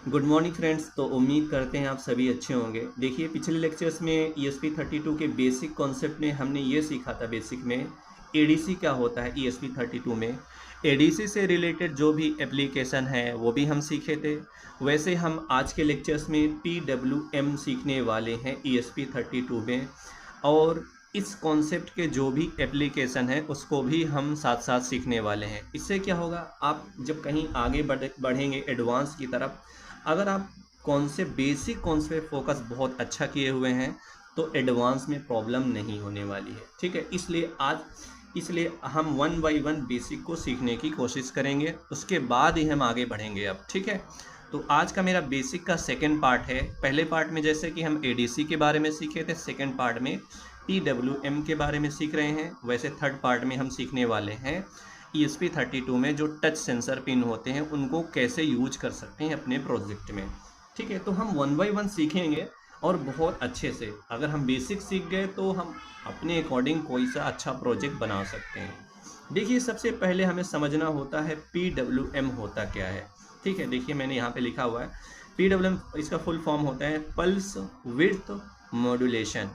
Good morning friends. तो उम्मीद करते हैं आप सभी अच्छे होंगे। देखिए, पिछले लेक्चर्स में ESP32 के बेसिक कॉन्सेप्ट में हमने ये सीखा था बेसिक में ADC क्या होता है। ESP32 में ADC से रिलेटेड जो भी एप्लीकेशन है वो भी हम सीखे थे। वैसे हम आज के लेक्चर्स में PWM सीखने वाले हैं ESP32 में, और इस कॉन्सेप्ट के जो भी एप्लीकेशन है उसको भी हम साथ साथ सीखने वाले हैं। इससे क्या होगा, आप जब कहीं आगे बढ़ेंगे एडवांस की तरफ, अगर आप बेसिक कॉन्सेप्ट फोकस बहुत अच्छा किए हुए हैं तो एडवांस में प्रॉब्लम नहीं होने वाली है। ठीक है, इसलिए हम वन बाय वन बेसिक को सीखने की कोशिश करेंगे, उसके बाद ही हम आगे बढ़ेंगे अब। ठीक है, तो आज का मेरा बेसिक का सेकंड पार्ट है। पहले पार्ट में जैसे कि हम ADC के बारे में सीखे थे, सेकंड पार्ट में PWM के बारे में सीख रहे हैं। वैसे थर्ड पार्ट में हम सीखने वाले हैं ESP32 में जो टच सेंसर पिन होते हैं उनको कैसे यूज कर सकते हैं अपने प्रोजेक्ट में। ठीक है, तो हम वन बाय वन सीखेंगे और बहुत अच्छे से। अगर हम बेसिक सीख गए तो हम अपने अकॉर्डिंग कोई सा अच्छा प्रोजेक्ट बना सकते हैं। देखिए, सबसे पहले हमें समझना होता है PWM होता क्या है। ठीक है, देखिए मैंने यहाँ पे लिखा हुआ है PWM, इसका फुल फॉर्म होता है पल्स विड्थ मॉड्यूलेशन।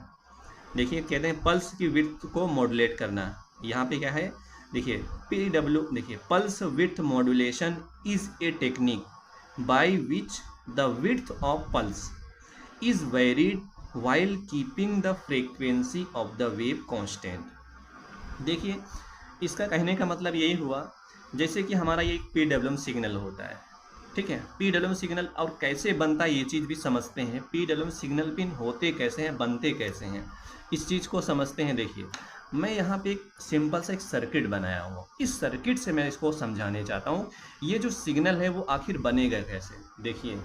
देखिए, कहते हैं पल्स की विड्थ को मॉड्यूलेट करना। यहाँ पे क्या है, देखिए देखिए pulse width modulation is a technique by which the width of pulse is varied while keeping the frequency of the wave constant. देखिए, इसका कहने का मतलब यही हुआ, जैसे कि हमारा ये एक PWM सिग्नल होता है। ठीक है, PWM सिग्नल और कैसे बनता है ये चीज़ भी समझते हैं। PWM सिग्नल पिन होते कैसे हैं, बनते कैसे हैं, इस चीज़ को समझते हैं। देखिए, मैं यहाँ पे एक सिंपल सा एक सर्किट बनाया हूँ। इस सर्किट से मैं इसको समझाने चाहता हूँ ये जो सिग्नल है वो आखिर बनेगा कैसे। देखिए,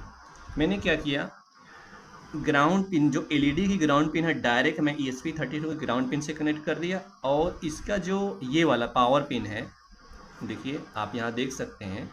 मैंने क्या किया, ग्राउंड पिन जो LED की ग्राउंड पिन है डायरेक्ट मैं ESP32 के ग्राउंड पिन से कनेक्ट कर दिया, और इसका जो ये वाला पावर पिन है, देखिए आप यहाँ देख सकते हैं,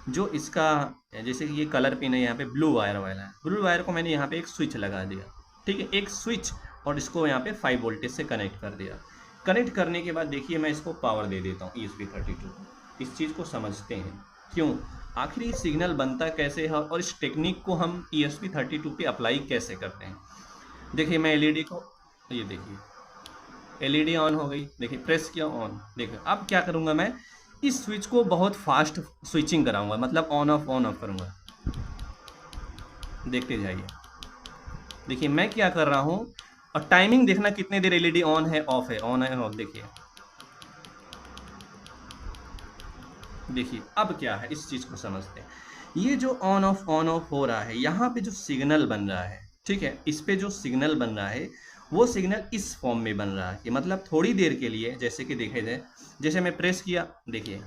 जो इसका जैसे कि ये कलर पिन है, यहाँ पे ब्लू वायर वाला है, ब्लू वायर को मैंने यहाँ पे एक स्विच लगा दिया। ठीक है, एक स्विच, और इसको यहाँ पे 5 वोल्टेज से कनेक्ट कर दिया। कनेक्ट करने के बाद देखिए मैं इसको पावर दे देता हूँ ESP32। इस चीज़ को समझते हैं क्यों, आखिर ये सिग्नल बनता कैसे है और इस टेक्निक को हम ESP32 पे अप्लाई कैसे करते हैं। देखिए, मैं LED को, ये देखिए LED ऑन हो गई। देखिए, प्रेस किया, ऑन। देखिए, अब क्या करूँगा, मैं इस स्विच को बहुत फास्ट स्विचिंग कराऊंगा, मतलब ऑन ऑफ करूँगा। देखते जाइए, देखिए मैं क्या कर रहा हूँ, और टाइमिंग देखना कितने देर LED ऑन है ऑफ है, ऑन है ऑफ। देखिए अब क्या है, इस चीज़ को समझते हैं। ये जो ऑन ऑफ हो रहा है, यहाँ पे जो सिग्नल बन रहा है, ठीक है, इस पे जो सिग्नल बन रहा है वो सिग्नल इस फॉर्म में बन रहा है कि मतलब थोड़ी देर के लिए, जैसे कि देखे जाए, जैसे मैं प्रेस किया, देखिए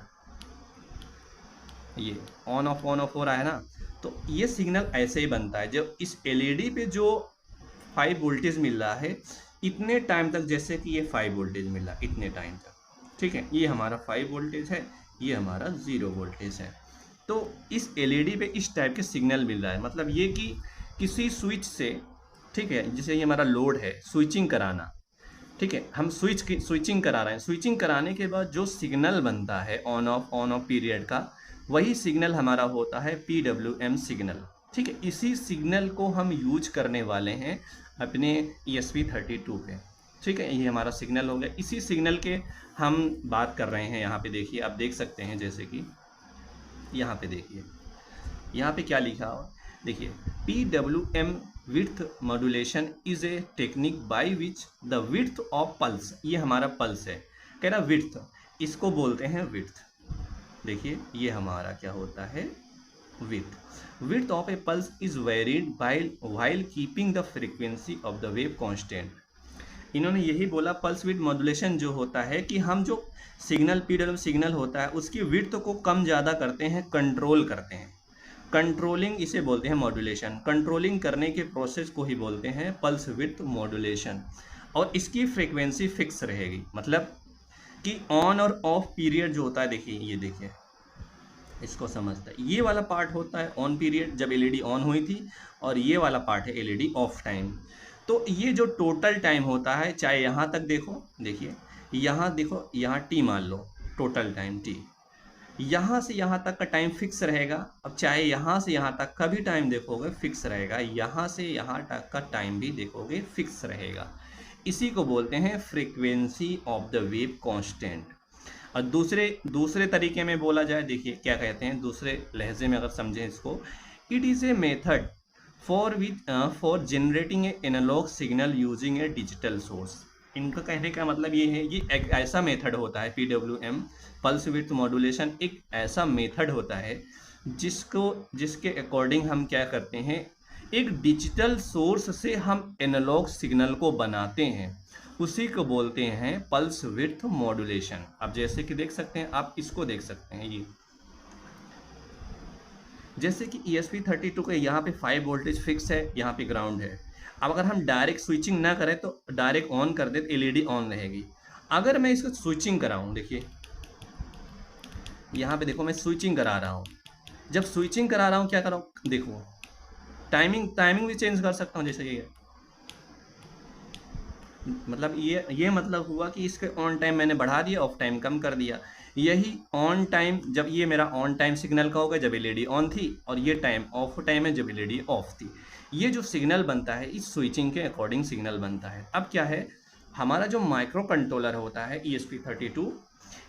ये ऑन ऑफ हो रहा है ना, तो ये सिग्नल ऐसे ही बनता है। जब इस LED पे जो 5 वोल्टेज मिल रहा है इतने टाइम तक, जैसे कि ये 5 वोल्टेज मिल रहा है इतने टाइम तक, ठीक है, ये हमारा 5 वोल्टेज है, ये हमारा 0 वोल्टेज है। तो इस LED पे इस टाइप के सिग्नल मिल रहा है, मतलब ये कि किसी स्विच से, ठीक है, जैसे ये हमारा लोड है, स्विचिंग कराना। ठीक है, हम स्विचिंग करा रहे हैं। स्विचिंग कराने के बाद जो सिग्नल बनता है ऑन ऑफ पीरियड का, वही सिग्नल हमारा होता है PWM सिग्नल। ठीक है, इसी सिग्नल को हम यूज करने वाले हैं अपने ESP32 पे। ठीक है, ये हमारा सिग्नल हो गया, इसी सिग्नल के हम बात कर रहे हैं। यहाँ पे देखिए, आप देख सकते हैं, जैसे कि यहाँ पे देखिए, यहाँ पे क्या लिखा हुआ, देखिए PWM width modulation is a technique by which the width of pulse, ये हमारा पल्स है, कह रहा विड्थ, इसको बोलते हैं विड्थ। देखिए, ये हमारा क्या होता है, width of a pulse is varied while keeping the frequency of the wave constant. इन्होंने यही बोला, पल्स विड्थ मॉड्यूलेशन जो होता है कि हम जो सिग्नल PWM सिग्नल होता है उसकी विड्थ को कम ज़्यादा करते हैं, कंट्रोल करते हैं। कंट्रोलिंग इसे बोलते हैं मॉड्यूलेशन। कंट्रोलिंग करने के प्रोसेस को ही बोलते हैं पल्स विड्थ मॉड्यूलेशन, और इसकी फ्रीक्वेंसी फिक्स रहेगी। मतलब कि ऑन और ऑफ पीरियड जो होता है, देखिए ये देखिए, इसको समझता है, ये वाला पार्ट होता है ऑन पीरियड जब LED ऑन हुई थी, और ये वाला पार्ट है LED ऑफ टाइम। तो ये जो टोटल टाइम होता है, चाहे यहाँ तक देखो, देखिए यहाँ देखो, यहाँ T मान लो, टोटल टाइम T, यहाँ से यहाँ तक का टाइम फिक्स रहेगा। अब चाहे यहाँ से यहाँ तक का भी टाइम देखोगे फिक्स रहेगा, यहाँ से यहाँ तक का टाइम भी देखोगे फिक्स रहेगा। इसी को बोलते हैं frequency of the wave constant. और दूसरे तरीके में बोला जाए, देखिए क्या कहते हैं दूसरे लहजे में अगर समझें इसको, it is a method for generating a analog signal using a digital source. इनका कहने का मतलब ये है, ये एक ऐसा मेथड होता है PWM पल्स विड्थ मॉड्यूलेशन, एक ऐसा मेथड होता है जिसके अकॉर्डिंग हम क्या करते हैं, एक डिजिटल सोर्स से हम एनालॉग सिग्नल को बनाते हैं, उसी को बोलते हैं पल्स विड्थ मॉड्यूलेशन। अब जैसे कि देख सकते हैं, आप इसको देख सकते हैं, ये जैसे कि ESP32 के यहाँ पे 5 वोल्टेज फिक्स है, यहाँ पे ग्राउंड है। अब अगर हम डायरेक्ट स्विचिंग ना करें तो डायरेक्ट ऑन कर दे तो LED ऑन रहेगी। अगर मैं इसको स्विचिंग कराऊँ, देखिए यहाँ पे देखो मैं स्विचिंग करा रहा हूँ। जब स्विचिंग करा रहा हूँ क्या कर रहा हूँ, देखो टाइमिंग भी चेंज कर सकता हूँ, जैसे ये मतलब ये मतलब हुआ कि इसके ऑन टाइम मैंने बढ़ा दिया, ऑफ टाइम कम कर दिया। यही ऑन टाइम, जब ये मेरा ऑन टाइम सिग्नल का होगा जब LED ऑन थी, और ये टाइम ऑफ टाइम है जब LED ऑफ थी। ये जो सिग्नल बनता है इस स्विचिंग के अकॉर्डिंग सिग्नल बनता है। अब क्या है, हमारा जो माइक्रो कंट्रोलर होता है ESP32,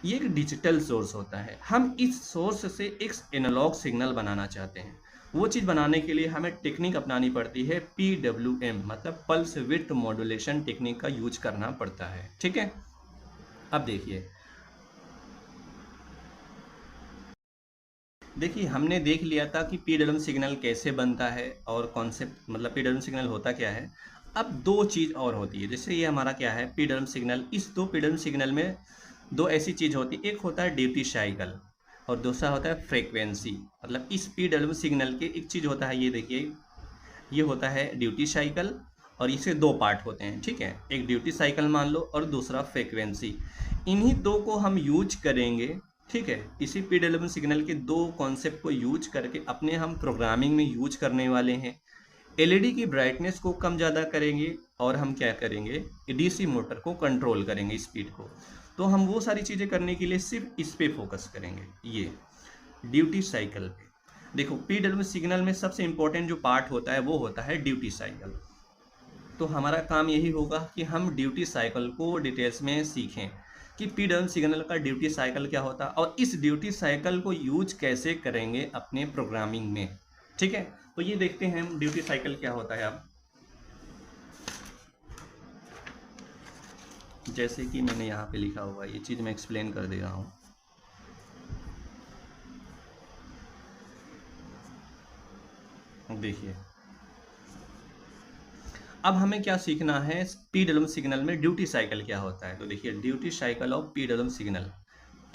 ये एक डिजिटल सोर्स होता है। हम इस सोर्स से एक एनालॉग सिग्नल बनाना चाहते हैं। वो चीज़ बनाने के लिए हमें टेक्निक अपनानी पड़ती है PWM, मतलब पल्स विड्थ मॉड्यूलेशन टेक्निक का यूज करना पड़ता है। ठीक है, अब देखिए हमने देख लिया था कि PWM सिग्नल कैसे बनता है और कॉन्सेप्ट, मतलब PWM सिग्नल होता क्या है। अब दो चीज़ और होती है, जैसे ये हमारा क्या है PWM सिग्नल, इस दो PWM सिग्नल में दो ऐसी चीज़ होती है, एक होता है ड्यूटी साइकिल और दूसरा होता है फ्रीक्वेंसी। मतलब इस PWM सिग्नल के एक चीज़ होता है, ये देखिए ये होता है ड्यूटी साइकिल, और इसके दो पार्ट होते हैं। ठीक है, एक ड्यूटी साइकिल मान लो और दूसरा फ्रीक्वेंसी। इन्हीं दो को हम यूज करेंगे। ठीक है, इसी PWM सिग्नल के दो कॉन्सेप्ट को यूज करके अपने हम प्रोग्रामिंग में यूज करने वाले हैं। LED की ब्राइटनेस को कम ज़्यादा करेंगे और हम क्या करेंगे, DC मोटर को कंट्रोल करेंगे स्पीड को। तो हम वो सारी चीज़ें करने के लिए सिर्फ इस पे फोकस करेंगे, ये ड्यूटी साइकिल पे। देखो PWM सिग्नल में सबसे इम्पोर्टेंट जो पार्ट होता है वो होता है ड्यूटी साइकिल। तो हमारा काम यही होगा कि हम ड्यूटी साइकिल को डिटेल्स में सीखें कि PWM सिग्नल का ड्यूटी साइकिल क्या होता है और इस ड्यूटी साइकिल को यूज कैसे करेंगे अपने प्रोग्रामिंग में। ठीक है, तो ये देखते हैं हम ड्यूटी साइकिल क्या होता है। अब जैसे कि मैंने यहाँ पे लिखा हुआ है, ये चीज़ मैं एक्सप्लेन कर दे रहा हूँ। देखिए अब हमें क्या सीखना है, PWM सिग्नल में ड्यूटी साइकिल क्या होता है। तो देखिए duty cycle of PWM signal.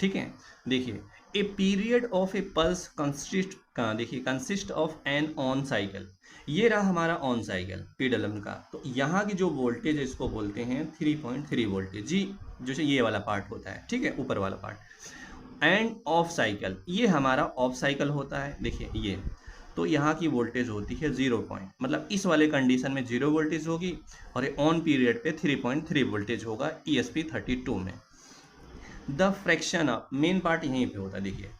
ठीक है, देखिए a period of a pulse consist of an on cycle. ये रहा हमारा ऑन साइकिल PWM का। तो यहाँ की जो वोल्टेज है इसको बोलते हैं 3.3 वोल्टेज जी, जो ये वाला पार्ट होता है। ठीक है, ऊपर वाला पार्ट। एंड ऑफ साइकिल, ये हमारा ऑफ साइकिल होता है। देखिए ये, तो यहाँ की वोल्टेज होती है 0 पॉइंट, मतलब इस वाले कंडीशन में 0 वोल्टेज होगी और ये ऑन पीरियड पे 3.3 वोल्टेज होगा ESP32 में। The fraction of, main part यहीं पे होता है। देखिए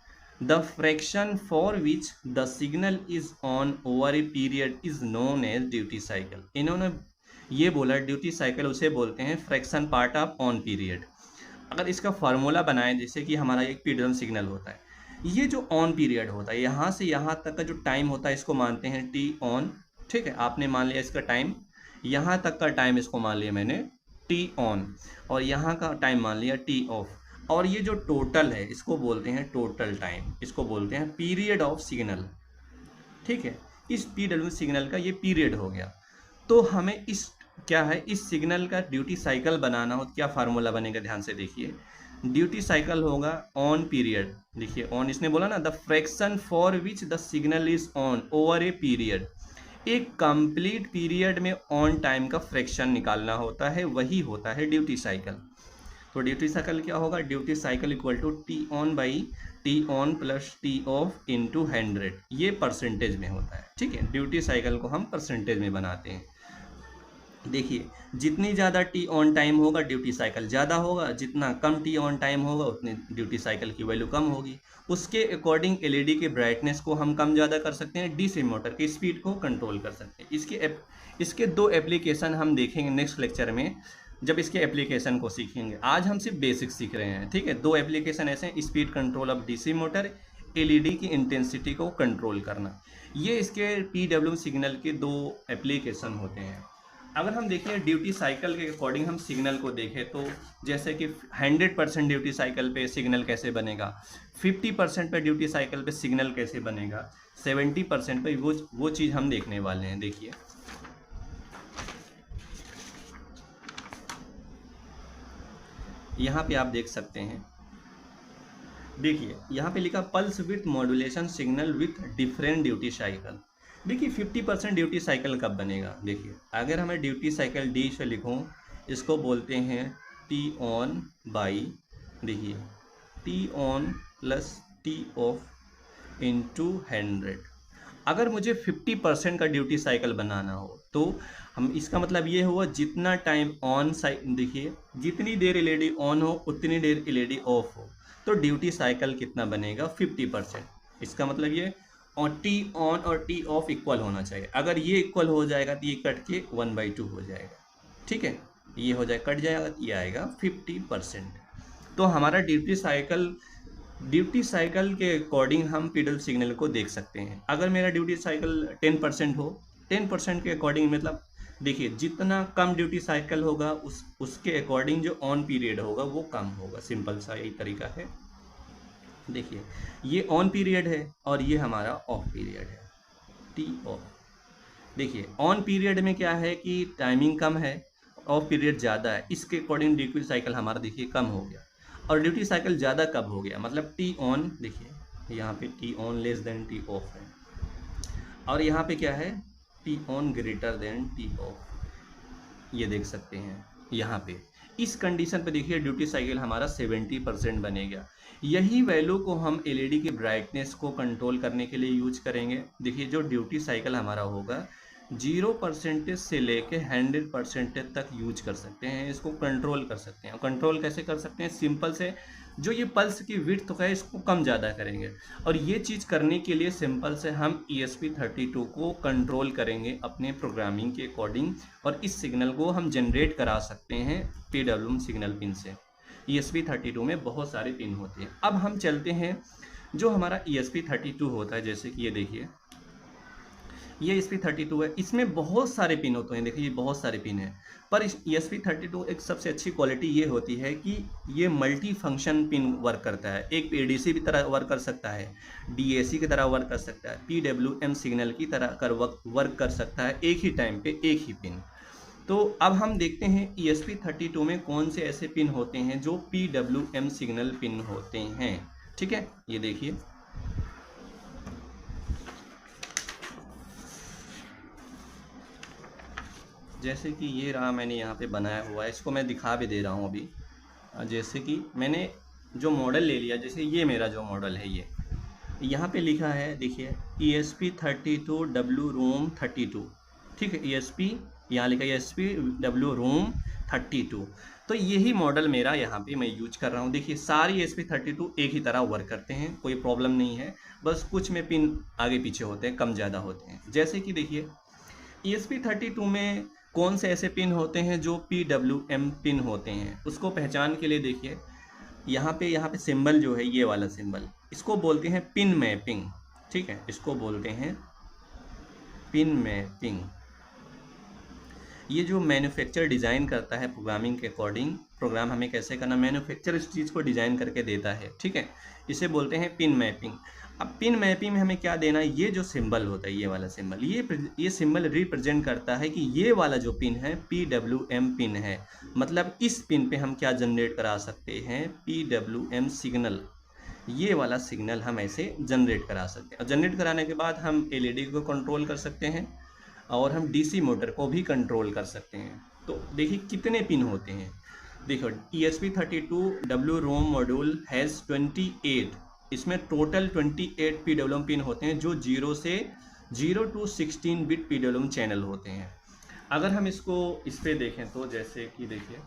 the fraction for which the signal is on over a period is known as duty cycle. इन्होंने ये बोला ड्यूटी साइकिल उसे बोलते हैं fraction part of on period. अगर इसका फार्मूला बनाएं, जैसे कि हमारा एक PWM सिग्नल होता है, ये जो ऑन पीरियड होता है यहाँ से यहाँ तक का जो टाइम होता है इसको मानते हैं T ऑन। ठीक है, आपने मान लिया इसका टाइम, यहाँ तक का टाइम इसको मान लिया मैंने T ऑन, और यहाँ का टाइम मान लिया T ऑफ। और ये जो टोटल है इसको बोलते हैं टोटल टाइम, इसको बोलते हैं पीरियड ऑफ सिग्नल। ठीक है, इस PWM सिग्नल का ये पीरियड हो गया। तो हमें इस क्या है, इस सिग्नल का ड्यूटी साइकिल बनाना हो, क्या फार्मूला बनेगा, ध्यान से देखिए। ड्यूटी साइकिल होगा ऑन पीरियड। देखिए ऑन इसने बोला ना, the fraction for which the signal is on over a period. एक कंप्लीट पीरियड में ऑन टाइम का फ्रैक्शन निकालना होता है, वही होता है ड्यूटी साइकिल। तो ड्यूटी साइकिल क्या होगा, duty cycle equal to T on by T on plus T off into 100। ये परसेंटेज में होता है। ठीक है, ड्यूटी साइकिल को हम परसेंटेज में बनाते हैं। देखिए जितनी ज़्यादा टी ऑन टाइम होगा ड्यूटी साइकिल ज़्यादा होगा, जितना कम टी ऑन टाइम होगा उतनी ड्यूटी साइकिल की वैल्यू कम होगी। उसके अकॉर्डिंग एलईडी के ब्राइटनेस को हम कम ज़्यादा कर सकते हैं, डीसी मोटर की स्पीड को कंट्रोल कर सकते हैं। इसके दो एप्लीकेशन हम देखेंगे नेक्स्ट लेक्चर में, जब इसके एप्लीकेशन को सीखेंगे। आज हम सिर्फ बेसिक सीख रहे हैं, ठीक है। दो एप्लीकेशन ऐसे हैं, speed control of DC motor, LED की इंटेंसिटी को कंट्रोल करना। ये इसके पीडब्ल्यू सिग्नल के दो एप्लीकेशन होते हैं। अगर हम देखें ड्यूटी साइकिल के अकॉर्डिंग हम सिग्नल को देखें तो जैसे कि 100% ड्यूटी साइकिल पे सिग्नल कैसे बनेगा, 50% पे ड्यूटी साइकिल पे सिग्नल कैसे बनेगा, 70% पे वो चीज़ हम देखने वाले हैं। देखिए यहाँ पे आप देख सकते हैं, देखिए यहाँ पे लिखा pulse with modulation signal with different duty cycle. देखिए 50% ड्यूटी साइकिल कब बनेगा, देखिए अगर हमें ड्यूटी साइकिल डी से लिखूँ, इसको बोलते हैं टी ऑन बाई, देखिए T on plus T of into 100। अगर मुझे 50% का ड्यूटी साइकिल बनाना हो तो हम, इसका मतलब ये हुआ जितना टाइम ऑन देखिए जितनी देर एलईडी ऑन हो उतनी देर एलईडी ऑफ हो, तो ड्यूटी साइकिल कितना बनेगा 50%। इसका मतलब ये, और टी ऑन और टी ऑफ इक्वल होना चाहिए। अगर ये इक्वल हो जाएगा तो ये कट के 1/2 हो जाएगा, ठीक है। ये हो जाए कट जाएगा, ये आएगा 50%। तो हमारा ड्यूटी साइकिल के अकॉर्डिंग हम पीडब्ल्यू सिग्नल को देख सकते हैं। अगर मेरा ड्यूटी साइकिल 10% हो, 10% के अकॉर्डिंग मतलब देखिए जितना कम ड्यूटी साइकिल होगा उसके अकॉर्डिंग जो ऑन पीरियड होगा वो कम होगा। सिंपल सा यही तरीका है। देखिए ये ऑन पीरियड है और ये हमारा ऑफ पीरियड है, टी ऑफ। देखिए ऑन पीरियड में क्या है कि टाइमिंग कम है, ऑफ पीरियड ज़्यादा है, इसके अकॉर्डिंग ड्यूटी साइकिल हमारा देखिए कम हो गया। और ड्यूटी साइकिल ज़्यादा कब हो गया, मतलब टी ऑन, देखिए यहाँ पे T on less than T of है, और यहाँ पे क्या है T on greater than T of, ये देख सकते हैं यहाँ पे। इस कंडीशन पे देखिए ड्यूटी साइकिल हमारा 70% बनेगा। यही वैल्यू को हम एलईडी की ब्राइटनेस को कंट्रोल करने के लिए यूज करेंगे। देखिए जो ड्यूटी साइकिल हमारा होगा 0% से लेके 100% तक यूज कर सकते हैं, इसको कंट्रोल कर सकते हैं। कंट्रोल कैसे कर सकते हैं, सिंपल से जो ये पल्स की विड्थ है इसको कम ज़्यादा करेंगे, और ये चीज़ करने के लिए सिंपल से हम ESP32 को कंट्रोल करेंगे अपने प्रोग्रामिंग के अकॉर्डिंग, और इस सिग्नल को हम जनरेट करा सकते हैं PWM सिग्नल पिन से। ESP32 में बहुत सारे पिन होते हैं। अब हम चलते हैं जो हमारा ESP32 होता है, जैसे कि ये देखिए ये ESP32 है, इसमें बहुत सारे पिन होते हैं। देखिए ये बहुत सारे पिन हैं, पर इस ESP32 एक सबसे अच्छी क्वालिटी ये होती है कि ये मल्टी फंक्शन पिन वर्क करता है। एक ADC की तरह वर्क कर सकता है, DAC की तरह वर्क कर सकता है, PWM सिग्नल की तरह वर्क कर सकता है, एक ही टाइम पे एक ही पिन। तो अब हम देखते हैं ESP32 में कौन से ऐसे पिन होते हैं जो PWM सिग्नल पिन होते हैं, ठीक है। ये देखिए जैसे कि ये रहा, मैंने यहाँ पे बनाया हुआ है, इसको मैं दिखा भी दे रहा हूँ अभी। जैसे कि मैंने जो मॉडल ले लिया, जैसे ये मेरा जो मॉडल है, ये यहाँ पे लिखा है देखिए ESP32 W ROM 32, ठीक है। ESP यहाँ लिखा है ESP W ROM 32, तो यही मॉडल मेरा यहाँ पे मैं यूज कर रहा हूँ। देखिए सारी ESP32 एक ही तरह वर्क करते हैं, कोई प्रॉब्लम नहीं है, बस कुछ में पिन आगे पीछे होते हैं, कम ज़्यादा होते हैं। जैसे कि देखिए ESP32 में कौन से ऐसे पिन होते हैं जो PWM पिन होते हैं, उसको पहचान के लिए देखिए यहाँ पे सिंबल जो है ये वाला सिंबल, इसको बोलते हैं पिन मैपिंग, ठीक है। इसको बोलते हैं पिन मैपिंग। ये जो मैन्युफैक्चर डिज़ाइन करता है प्रोग्रामिंग के अकॉर्डिंग, प्रोग्राम हमें कैसे करना, मैन्युफैक्चर इस चीज़ को डिज़ाइन करके देता है, ठीक है। इसे बोलते हैं पिन मैपिंग। अब पिन मैपिंग में हमें क्या देना है, ये जो सिंबल होता है ये वाला सिंबल, ये सिंबल रिप्रेजेंट करता है कि ये वाला जो पिन है PWM पिन है। मतलब इस पिन पे हम क्या जनरेट करा सकते हैं, PWM सिग्नल। ये वाला सिग्नल हम ऐसे जनरेट करा सकते हैं, और जनरेट कराने के बाद हम LED को कंट्रोल कर सकते हैं, और हम DC मोटर को भी कंट्रोल कर सकते हैं। तो देखिए कितने पिन होते हैं, देखो ESP32 W ROM module has 28, इसमें टोटल 28 PWM पिन होते हैं जो 0 to 16 बिट PWM चैनल होते हैं। अगर हम इसको इस पे देखें तो जैसे कि देखिए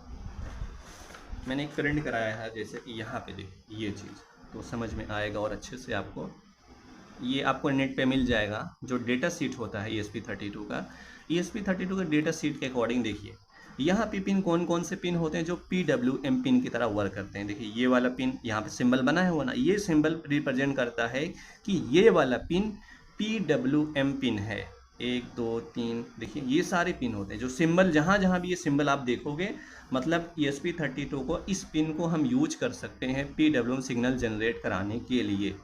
मैंने एक प्रिंट कराया है, जैसे कि यहाँ पे देखिए ये चीज़, तो समझ में आएगा और अच्छे से आपको ये आपको नेट पे मिल जाएगा। जो डेटा सीट होता है ESP32 का, ESP32 का डेटा सीट के अकॉर्डिंग देखिए यहाँ पे पिन कौन कौन से पिन होते हैं जो PWM पिन की तरह वर्क करते हैं। देखिए ये वाला पिन यहाँ पे सिंबल बना है हुआ ना, ये सिंबल रिप्रेजेंट करता है कि ये वाला पिन PWM पिन है। 1 2 3 देखिए ये सारे पिन होते हैं, जो सिंबल जहाँ जहाँ भी ये सिंबल आप देखोगे मतलब ESP32 को इस पिन को हम यूज कर सकते हैं PWM सिग्नल जनरेट कराने के लिए।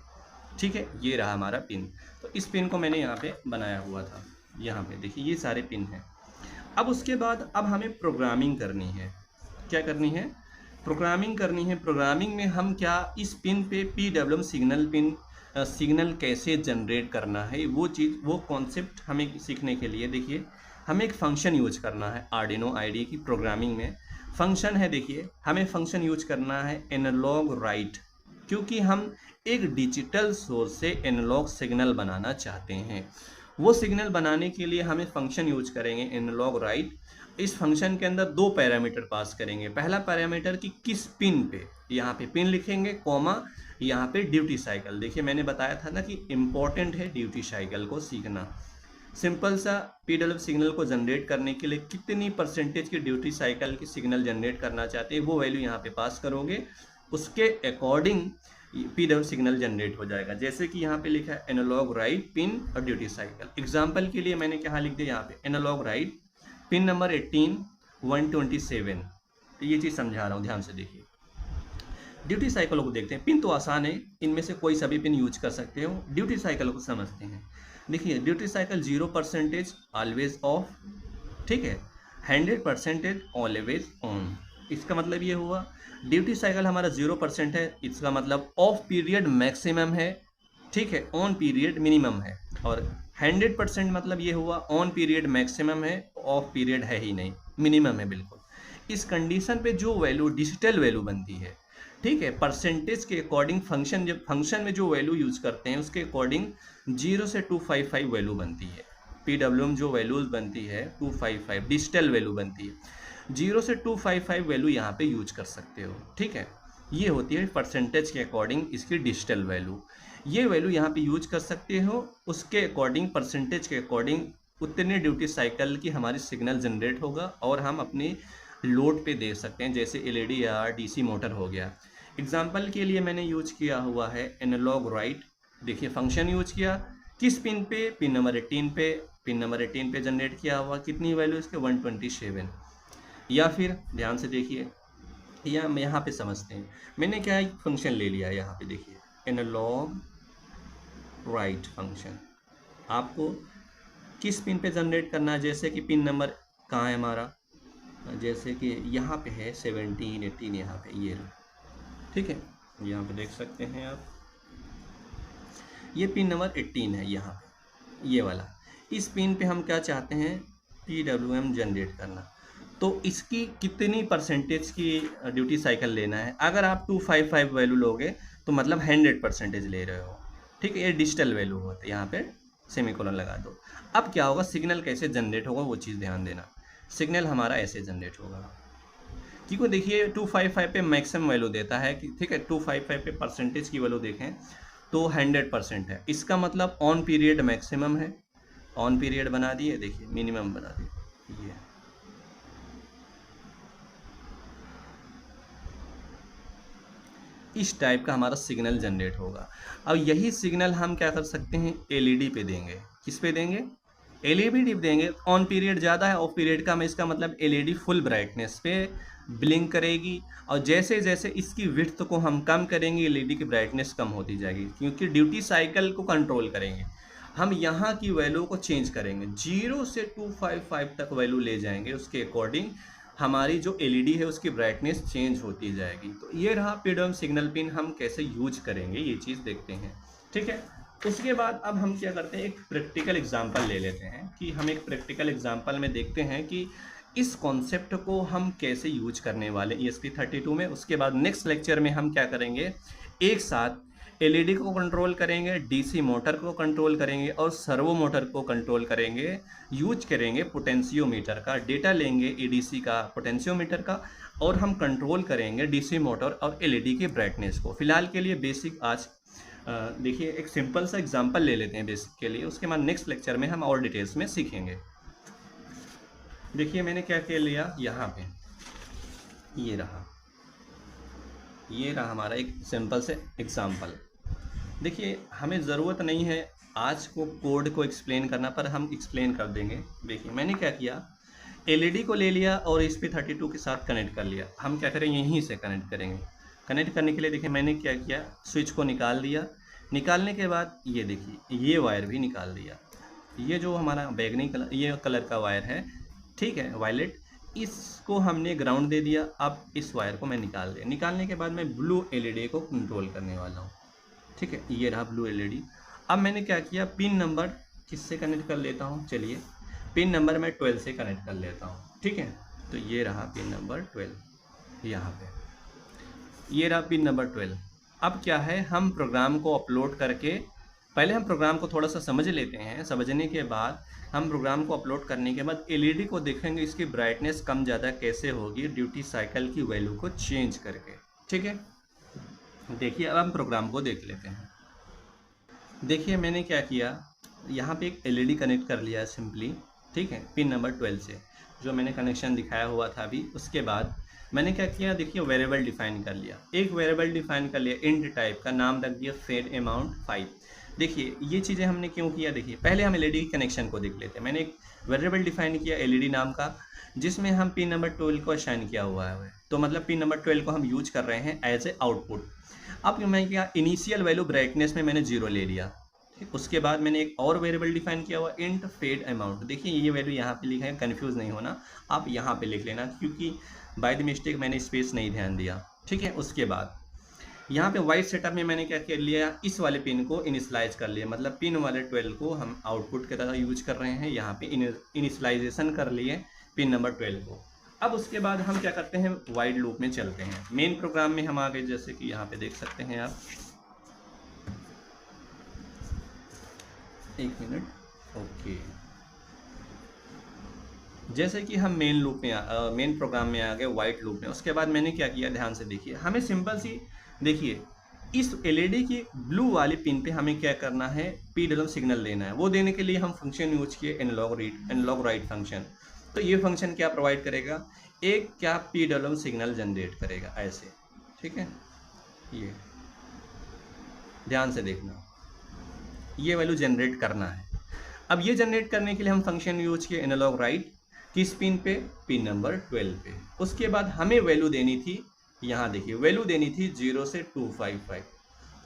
ठीक है, ये रहा हमारा पिन। तो इस पिन को मैंने यहाँ पे बनाया हुआ था, यहाँ पे देखिए ये सारे पिन हैं। अब उसके बाद अब हमें प्रोग्रामिंग करनी है। क्या करनी है? प्रोग्रामिंग करनी है। प्रोग्रामिंग में हम क्या इस पिन पे PWM सिग्नल कैसे जनरेट करना है, वो चीज़, वो कॉन्सेप्ट हमें सीखने के लिए देखिए हमें एक फंक्शन यूज करना है। आर्डिनो IDE की प्रोग्रामिंग में फंक्शन है, देखिए हमें फंक्शन यूज करना है एनालॉग राइट, क्योंकि हम एक डिजिटल सोर्स से एनालॉग सिग्नल बनाना चाहते हैं। वो सिग्नल बनाने के लिए हमें फंक्शन यूज करेंगे एनालॉग राइट। इस फंक्शन के अंदर 2 पैरामीटर पास करेंगे। पहला पैरामीटर कि किस पिन पे, यहाँ पे पिन लिखेंगे कॉमा यहाँ पे ड्यूटी साइकिल। देखिए मैंने बताया था ना कि इम्पॉर्टेंट है ड्यूटी साइकिल को सीखना। सिंपल सा PWM सिग्नल को जनरेट करने के लिए कितनी परसेंटेज की ड्यूटी साइकिल की सिग्नल जनरेट करना चाहते हैं वो वैल्यू यहाँ पे पास करोगे, उसके अकॉर्डिंग PWM सिग्नल जनरेट हो जाएगा। जैसे कि यहाँ पे लिखा है एनालॉग राइट पिन और ड्यूटी साइकिल। एग्जांपल के लिए मैंने क्या लिख दिया यहाँ पे एनालॉग राइट पिन नंबर 18 127। तो ये चीज़ समझा रहा हूँ, ध्यान से देखिए। ड्यूटी साइकिल को देखते हैं। पिन तो आसान है, इनमें से कोई सभी पिन यूज कर सकते हो। ड्यूटी साइकिल को समझते हैं। देखिए ड्यूटी साइकिल 0% ऑलवेज ऑफ, ठीक है, 100% ऑलवेज ऑन। इसका मतलब ये हुआ ड्यूटी साइकिल हमारा 0% है, इसका मतलब ऑफ पीरियड मैक्सिमम है, ठीक है, ऑन पीरियड मिनिमम है। और 100% मतलब ये हुआ ऑन पीरियड मैक्सिमम है, ऑफ पीरियड है ही नहीं, मिनिमम है बिल्कुल। इस कंडीशन पे जो वैल्यू डिजिटल वैल्यू बनती है, ठीक है, परसेंटेज के अकॉर्डिंग फंक्शन, जब फंक्शन में जो वैल्यू यूज करते हैं उसके अकॉर्डिंग 0 से 255 वैल्यू बनती है। PWM जो वैल्यूज बनती है 255 डिजिटल वैल्यू बनती है। 0 से 255 वैल्यू यहाँ पे यूज कर सकते हो, ठीक है। ये होती है परसेंटेज के अकॉर्डिंग इसकी डिजिटल वैल्यू। ये वैल्यू यहाँ पे यूज कर सकते हो, उसके अकॉर्डिंग परसेंटेज के अकॉर्डिंग उतने ड्यूटी साइकिल की हमारी सिग्नल जनरेट होगा और हम अपनी लोड पे दे सकते हैं, जैसे LED या DC मोटर हो गया। एग्जाम्पल के लिए मैंने यूज किया हुआ है एनालॉग राइट। देखिए फंक्शन यूज किया किस पिन पे, पिन नंबर 18 पे। पिन नंबर 18 पे जनरेट किया हुआ कितनी वैल्यू इसके 127। या फिर ध्यान से देखिए या यहाँ पे समझते हैं, मैंने क्या एक फंक्शन ले लिया यहाँ पे देखिए एनालॉग राइट फंक्शन। आपको किस पिन पे जनरेट करना है, जैसे कि पिन नंबर कहाँ है हमारा, जैसे कि यहाँ पे है 17 18 यहाँ पे ये, ठीक है, यहाँ पे देख सकते हैं आप, ये पिन नंबर 18 है यहाँ पे, ये वाला। इस पिन पे हम क्या चाहते हैं PWM जनरेट करना। तो इसकी कितनी परसेंटेज की ड्यूटी साइकिल लेना है। अगर आप 255 वैल्यू लोगे तो मतलब 100% ले रहे हो, ठीक है, ये डिजिटल वैल्यू होता है, यहाँ पे सेमीकोलन लगा दो। अब क्या होगा, सिग्नल कैसे जनरेट होगा वो चीज़ ध्यान देना। सिग्नल हमारा ऐसे जनरेट होगा, क्योंकि देखिए 255 पे मैक्सिमम वैल्यू देता है कि, ठीक है, 255 पे परसेंटेज की वैल्यू देखें तो 100% है। इसका मतलब ऑन पीरियड मैक्सिमम है, ऑन पीरियड बना दिए, देखिए मिनिमम बना दिए, ये इस टाइप का हमारा सिग्नल जनरेट होगा। अब यही सिग्नल हम क्या कर सकते हैं, LED पे देंगे। किस पे देंगे, LED पे देंगे। ऑन पीरियड ज़्यादा है, ऑफ पीरियड का, मैं इसका मतलब LED फुल ब्राइटनेस पे ब्लिंक करेगी, और जैसे जैसे इसकी विड्थ को हम कम करेंगे LED की ब्राइटनेस कम होती जाएगी, क्योंकि ड्यूटी साइकिल को कंट्रोल करेंगे हम। यहाँ की वैल्यू को चेंज करेंगे, 0 से 255 तक वैल्यू ले जाएंगे, उसके अकॉर्डिंग हमारी जो LED है उसकी ब्राइटनेस चेंज होती जाएगी। तो ये रहा PWM सिग्नल पिन, हम कैसे यूज करेंगे ये चीज़ देखते हैं, ठीक है। उसके बाद अब हम क्या करते हैं, एक प्रैक्टिकल एग्जांपल ले लेते हैं कि हम एक प्रैक्टिकल एग्जांपल में देखते हैं कि इस कॉन्सेप्ट को हम कैसे यूज करने वाले ESP32 में। उसके बाद नेक्स्ट लेक्चर में हम क्या करेंगे, एक साथ एलईडी को कंट्रोल करेंगे, डीसी मोटर को कंट्रोल करेंगे और सर्वो मोटर को कंट्रोल करेंगे। यूज करेंगे पोटेंशियोमीटर का, डेटा लेंगे एडीसी का, पोटेंशियोमीटर का, और हम कंट्रोल करेंगे डीसी मोटर और एलईडी की ब्राइटनेस को। फिलहाल के लिए बेसिक आज देखिए एक सिंपल सा एग्जांपल ले लेते हैं बेसिक के लिए, उसके बाद नेक्स्ट लेक्चर में हम और डिटेल्स में सीखेंगे। देखिए मैंने क्या क्या लिया यहाँ पे, ये रहा हमारा एक सिंपल से एग्जांपल। देखिए हमें ज़रूरत नहीं है आज को कोड को एक्सप्लेन करना, पर हम एक्सप्लेन कर देंगे। देखिए मैंने क्या किया, एलईडी को ले लिया और इस पे 32 के साथ कनेक्ट कर लिया। हम क्या करेंगे, यहीं से कनेक्ट करेंगे। कनेक्ट करने के लिए देखिए मैंने क्या किया, स्विच को निकाल दिया। निकालने के बाद ये देखिए ये वायर भी निकाल दिया। ये जो हमारा बैगनी कलर, ये कलर का वायर है, ठीक है, वायलेट, इसको हमने ग्राउंड दे दिया। अब इस वायर को मैं निकाल दिया। निकालने के बाद मैं ब्लू एलईडी को कंट्रोल करने वाला हूँ, ठीक है, ये रहा ब्लू एलईडी। अब मैंने क्या किया, पिन नंबर किससे कनेक्ट कर लेता हूँ, चलिए पिन नंबर मैं 12 से कनेक्ट कर लेता हूँ, ठीक है। तो ये रहा पिन नंबर 12, यहाँ पे ये रहा पिन नंबर 12। अब क्या है, हम प्रोग्राम को अपलोड करके, पहले हम प्रोग्राम को थोड़ा सा समझ लेते हैं। समझने के बाद हम प्रोग्राम को अपलोड करने के बाद एलईडी को देखेंगे इसकी ब्राइटनेस कम ज़्यादा कैसे होगी ड्यूटी साइकिल की वैल्यू को चेंज करके, ठीक है। देखिए अब हम प्रोग्राम को देख लेते हैं। देखिए मैंने क्या किया, यहाँ पे एक एलईडी कनेक्ट कर लिया है सिंपली, ठीक है, पिन नंबर 12 से, जो मैंने कनेक्शन दिखाया हुआ था अभी। उसके बाद मैंने क्या किया, देखिए वेरिएबल डिफाइन कर लिया। एक वेरिएबल डिफाइन कर लिया इंट टाइप का, नाम रख दिया फेड अमाउंट 5। देखिए ये चीज़ें हमने क्यों किया, देखिए पहले हम एलईडी कनेक्शन को देख लेते हैं। मैंने एक वेरिएबल डिफाइन किया एलईडी नाम का, जिसमें हम पिन नंबर 12 को असाइन किया हुआ है। तो मतलब पिन नंबर 12 को हम यूज कर रहे हैं एज ए आउटपुट। अब मैं क्या, इनिशियल वैल्यू ब्राइटनेस में मैंने 0 ले लिया, ठीक। उसके बाद मैंने एक और वेरिएबल डिफाइन किया हुआ इंट फेड अमाउंट। देखिए ये वैल्यू यहाँ पे लिखा है, कंफ्यूज नहीं होना, आप यहाँ पे लिख लेना, क्योंकि बाय द मिस्टेक मैंने स्पेस नहीं ध्यान दिया, ठीक है। उसके बाद यहाँ पे वाइट सेटअप में मैंने क्या कर लिया, इस वाले पिन को इनिशलाइज कर लिया, मतलब पिन वाले 12 को हम आउटपुट की तरह यूज कर रहे हैं। यहाँ पे इनिशलाइजेशन कर लिए पिन नंबर 12 को। अब उसके बाद हम क्या करते हैं, वाइड लूप में चलते हैं। मेन प्रोग्राम में हम आ गए, जैसे कि यहाँ पे देख सकते हैं आप, एक मिनट, ओके। जैसे कि हम मेन लूप में मेन प्रोग्राम में आ गए, वाइट लूप में। उसके बाद मैंने क्या किया, ध्यान से देखिए, हमें सिंपल सी, देखिए इस एलईडी की ब्लू वाली पिन पे हमें क्या करना है, पीडब्ल्यूएम सिग्नल देना है। वो देने के लिए हम फंक्शन यूज किए analog read, analog write function. तो ये फंक्शन क्या प्रोवाइड करेगा, एक क्या पीडब्ल्यूएम सिग्नल जनरेट करेगा ऐसे, ठीक है। ये ध्यान से देखना, ये वैल्यू जनरेट करना है। अब ये जनरेट करने के लिए हम फंक्शन यूज किए एनालॉग राइट, किस पिन पे, पिन नंबर 12 पे। उसके बाद हमें वैल्यू देनी थी, यहाँ देखिए वैल्यू देनी थी 0 से 255।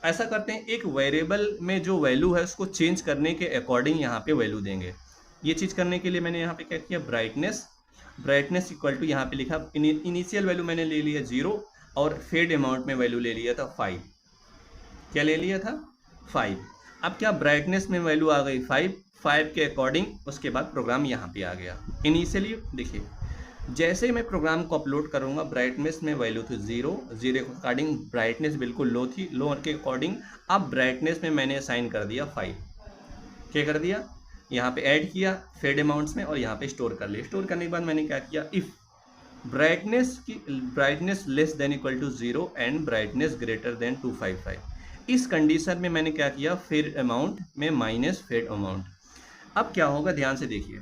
ऐसा करते हैं, एक वेरिएबल में जो वैल्यू है उसको चेंज करने के अकॉर्डिंग यहाँ पे वैल्यू देंगे। ये चीज़ करने के लिए मैंने यहाँ पे क्या किया, ब्राइटनेस इक्वल टू, यहाँ पे लिखा इनिशियल वैल्यू मैंने ले लिया 0 और फेड अमाउंट में वैल्यू ले लिया था 5। क्या ले लिया था, 5। अब क्या, ब्राइटनेस में वैल्यू आ गई 5 के अकॉर्डिंग। उसके बाद प्रोग्राम यहाँ पे आ गया। इनिशियली देखिए जैसे ही मैं प्रोग्राम को अपलोड करूँगा, ब्राइटनेस में वैल्यू थी 0 के अकॉर्डिंग ब्राइटनेस बिल्कुल लो थी, लो के अकॉर्डिंग अब ब्राइटनेस में मैंने असाइन कर दिया 5। क्या कर दिया, यहाँ पे ऐड किया फेड अमाउंट्स में और यहाँ पे स्टोर कर लिया। स्टोर करने के बाद मैंने क्या किया, if brightness less than equal to 0 and brightness greater than 255, इस कंडीशन में मैंने क्या किया, फेड अमाउंट में माइनस फेड अमाउंट। अब क्या होगा, ध्यान से देखिए,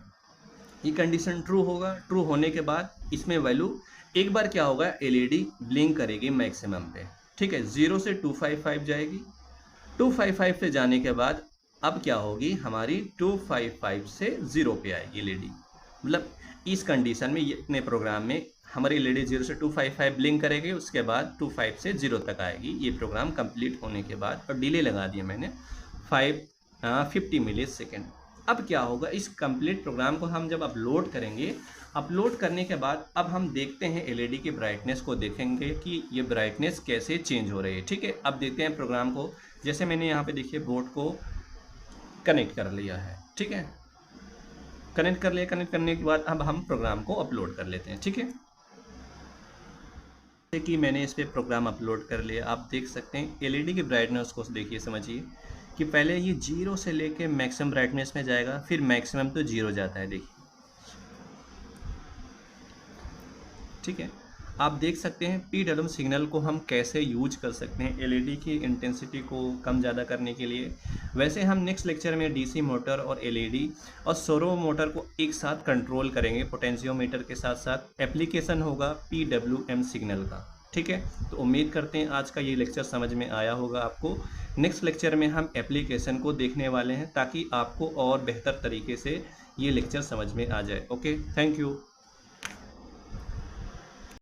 ये कंडीशन ट्रू होगा। ट्रू होने के बाद इसमें वैल्यू एक बार क्या होगा, एलईडी ब्लिंक करेगी मैक्सिमम पे, ठीक है। 0 से 255 जाएगी, 255 से जाने के बाद अब क्या होगी, हमारी 255 से 0 पे आएगी एलईडी। मतलब इस कंडीशन में, इतने प्रोग्राम में हमारी एलईडी 0 से 255 ब्लिंक करेगी, उसके बाद 25 से 0 तक आएगी। ये प्रोग्राम कंप्लीट होने के बाद, और डिले लगा दिया मैंने 50 मिली सेकेंड। अब क्या होगा, इस कंप्लीट प्रोग्राम को हम जब अपलोड करेंगे, अपलोड करने के बाद अब हम देखते हैं एलईडी की ब्राइटनेस को, देखेंगे कि ये ब्राइटनेस कैसे चेंज हो रही है, ठीक है। अब देखते हैं प्रोग्राम को, जैसे मैंने यहाँ पे देखिए बोर्ड को कनेक्ट कर लिया है, ठीक है। कनेक्ट कर लिया, कनेक्ट करने के बाद अब हम प्रोग्राम को अपलोड कर लेते हैं, ठीक है। जैसे कि मैंने इस पे प्रोग्राम अपलोड कर लिया, आप देख सकते हैं एलईडी की ब्राइटनेस को देखिए, समझिए कि पहले ये 0 से लेके मैक्सिमम ब्राइटनेस में जाएगा, फिर मैक्सिमम तो 0 जाता है, देखिए। ठीक है, आप देख सकते हैं PWM सिग्नल को हम कैसे यूज कर सकते हैं एलईडी की इंटेंसिटी को कम ज़्यादा करने के लिए। वैसे हम नेक्स्ट लेक्चर में डीसी मोटर और एलईडी और सर्वो मोटर को एक साथ कंट्रोल करेंगे, पोटेंशियोमीटर के साथ साथ एप्लीकेशन होगा PWM सिग्नल का। ठीक है, तो उम्मीद करते हैं आज का ये लेक्चर समझ में आया होगा आपको। नेक्स्ट लेक्चर में हम एप्लीकेशन को देखने वाले हैं ताकि आपको और बेहतर तरीके से ये लेक्चर समझ में आ जाए। Okay, thank you.